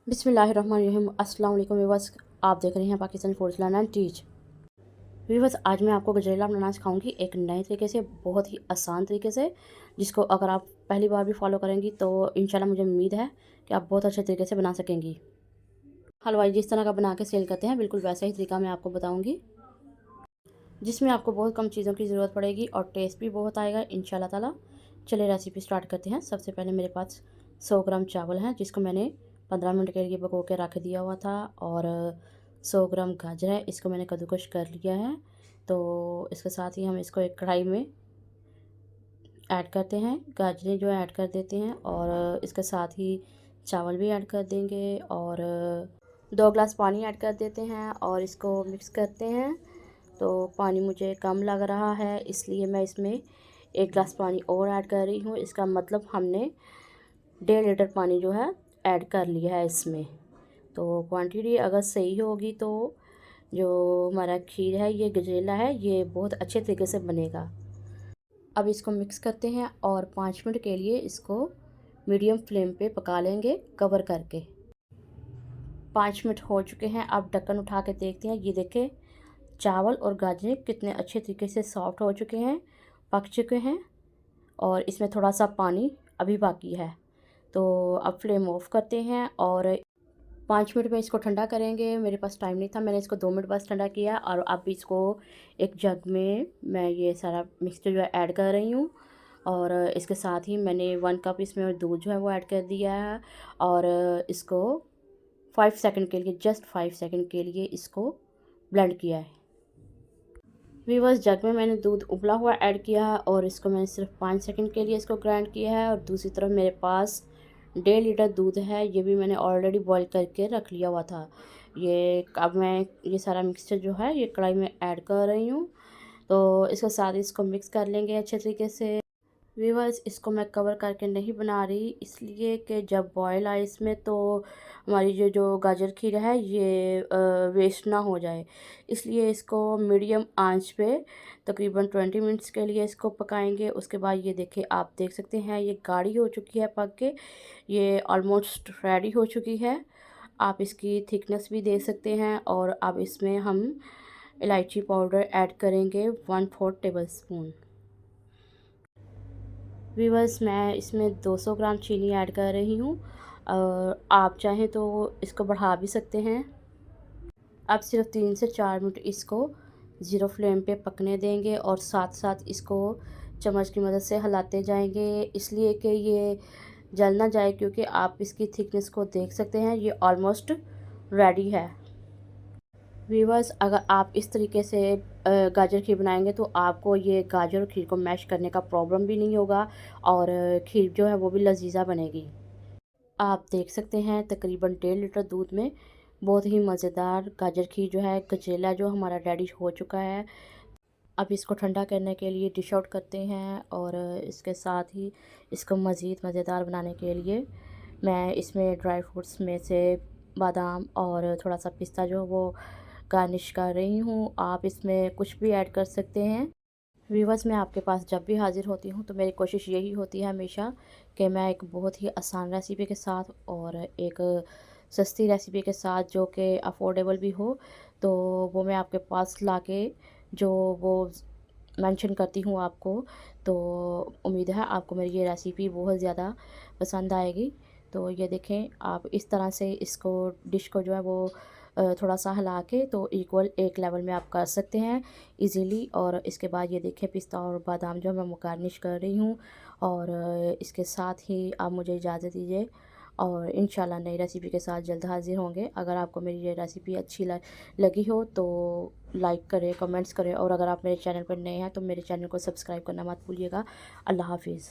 बिस्मिल्लाहिर्रहमानिर्रहीम। अस्सलाम वालेकुम व्यूअर्स, आप देख रहे हैं Pakistan food channel teach. Viewers, आज मैं आपको गजरेला बनाना सिखाऊंगी एक नए तरीके से, बहुत ही आसान तरीके से, जिसको अगर आप पहली बार भी फॉलो करेंगी तो इंशाल्लाह मुझे उम्मीद है कि आप बहुत अच्छे तरीके से बना सकेंगी। हलवाई जिस तरह का बना के सेल करते हैं, बिल्कुल वैसा ही तरीका मैं आपको बताऊँगी, जिसमें आपको बहुत कम चीज़ों की ज़रूरत पड़ेगी और टेस्ट भी बहुत आएगा इंशाल्लाह ताला। चलिए रेसिपी स्टार्ट करते हैं। सबसे पहले मेरे पास 100 ग्राम चावल हैं, जिसको मैंने 15 मिनट के लिए भिगो के रख दिया हुआ था, और 100 ग्राम गाजर है, इसको मैंने कद्दूकस कर लिया है। तो इसके साथ ही हम इसको एक कढ़ाई में ऐड करते हैं, गाजरें जो ऐड कर देते हैं, और इसके साथ ही चावल भी ऐड कर देंगे, और 2 गिलास पानी ऐड कर देते हैं और इसको मिक्स करते हैं। तो पानी मुझे कम लग रहा है, इसलिए मैं इसमें 1 गिलास पानी और ऐड कर रही हूँ। इसका मतलब हमने 1.5 लीटर पानी जो है ऐड कर लिया है इसमें। तो क्वांटिटी अगर सही होगी तो जो हमारा खीर है, ये गजरेला है, ये बहुत अच्छे तरीके से बनेगा। अब इसको मिक्स करते हैं और 5 मिनट के लिए इसको मीडियम फ्लेम पे पका लेंगे कवर करके। 5 मिनट हो चुके हैं। अब ढक्कन उठा के देखते हैं। ये देखें, चावल और गाजरें कितने अच्छे तरीके से सॉफ्ट हो चुके हैं, पक चुके हैं, और इसमें थोड़ा सा पानी अभी बाकी है। तो अब फ्लेम ऑफ करते हैं और 5 मिनट में इसको ठंडा करेंगे। मेरे पास टाइम नहीं था, मैंने इसको 2 मिनट बस ठंडा किया, और अब इसको एक जग में मैं ये सारा मिक्सचर जो है ऐड कर रही हूँ, और इसके साथ ही मैंने 1 कप इसमें दूध जो है वो ऐड कर दिया है, और इसको 5 सेकंड के लिए, जस्ट 5 सेकंड के लिए इसको ब्लेंड किया है। वीवर्स, जग में मैंने दूध उबला हुआ ऐड किया है, और इसको मैंने सिर्फ 5 सेकंड के लिए इसको ग्राइंड किया है। और दूसरी तरफ मेरे पास 1.5 लीटर दूध है, ये भी मैंने ऑलरेडी बॉईल करके रख लिया हुआ था। ये अब मैं ये सारा मिक्सचर जो है ये कढ़ाई में ऐड कर रही हूँ। तो इसके साथ इसको मिक्स कर लेंगे अच्छे तरीके से। व्यूअर्स, इसको मैं कवर करके नहीं बना रही, इसलिए कि जब बॉयल आए इसमें तो हमारी जो गाजर खीर है ये वेस्ट ना हो जाए, इसलिए इसको मीडियम आंच पे तकरीबन 20 मिनट्स के लिए इसको पकाएंगे। उसके बाद ये देखिए, आप देख सकते हैं ये गाढ़ी हो चुकी है पक के, ये ऑलमोस्ट रेडी हो चुकी है। आप इसकी थिकनेस भी देख सकते हैं। और अब इसमें हम इलायची पाउडर ऐड करेंगे 1/4 टेबल स्पून। व्यूअर्स, मैं इसमें 200 ग्राम चीनी ऐड कर रही हूँ, और आप चाहें तो इसको बढ़ा भी सकते हैं। अब सिर्फ 3 से 4 मिनट इसको ज़ीरो फ्लेम पे पकने देंगे, और साथ साथ इसको चम्मच की मदद से हिलाते जाएंगे, इसलिए कि ये जल ना जाए, क्योंकि आप इसकी थिकनेस को देख सकते हैं, ये ऑलमोस्ट रेडी है। व्यूअर्स, अगर आप इस तरीके से गाजर खीर बनाएंगे तो आपको ये गाजर और खीर को मैश करने का प्रॉब्लम भी नहीं होगा, और खीर जो है वो भी लजीजा बनेगी। आप देख सकते हैं तकरीबन 1.5 लीटर दूध में बहुत ही मज़ेदार गाजर खीर जो है, गजरेला जो हमारा रेडी हो चुका है। अब इसको ठंडा करने के लिए डिश आउट करते हैं, और इसके साथ ही इसको मज़ीद मज़ेदार बनाने के लिए मैं इसमें ड्राई फ्रूट्स में से बादाम और थोड़ा सा पिस्ता जो वो गार्निश कर रही हूँ। आप इसमें कुछ भी ऐड कर सकते हैं। व्यूअर्स, मैं आपके पास जब भी हाज़िर होती हूँ तो मेरी कोशिश यही होती है हमेशा कि मैं एक बहुत ही आसान रेसिपी के साथ और एक सस्ती रेसिपी के साथ जो कि अफोर्डेबल भी हो, तो वो मैं आपके पास लाके जो वो मेंशन करती हूँ आपको। तो उम्मीद है आपको मेरी ये रेसिपी बहुत ज़्यादा पसंद आएगी। तो ये देखें, आप इस तरह से इसको डिश को जो है वो थोड़ा सा हिला के तो इक्वल एक लेवल में आप कर सकते हैं इजीली। और इसके बाद ये देखें, पिस्ता और बादाम जो मैं गार्निश कर रही हूँ, और इसके साथ ही आप मुझे इजाज़त दीजिए, और इंशाल्लाह नई रेसिपी के साथ जल्द हाजिर होंगे। अगर आपको मेरी ये रेसिपी अच्छी लगी हो तो लाइक करें, कमेंट्स करें, और अगर आप मेरे चैनल पर नए हैं तो मेरे चैनल को सब्सक्राइब करना मत भूलिएगा। अल्लाह हाफिज़।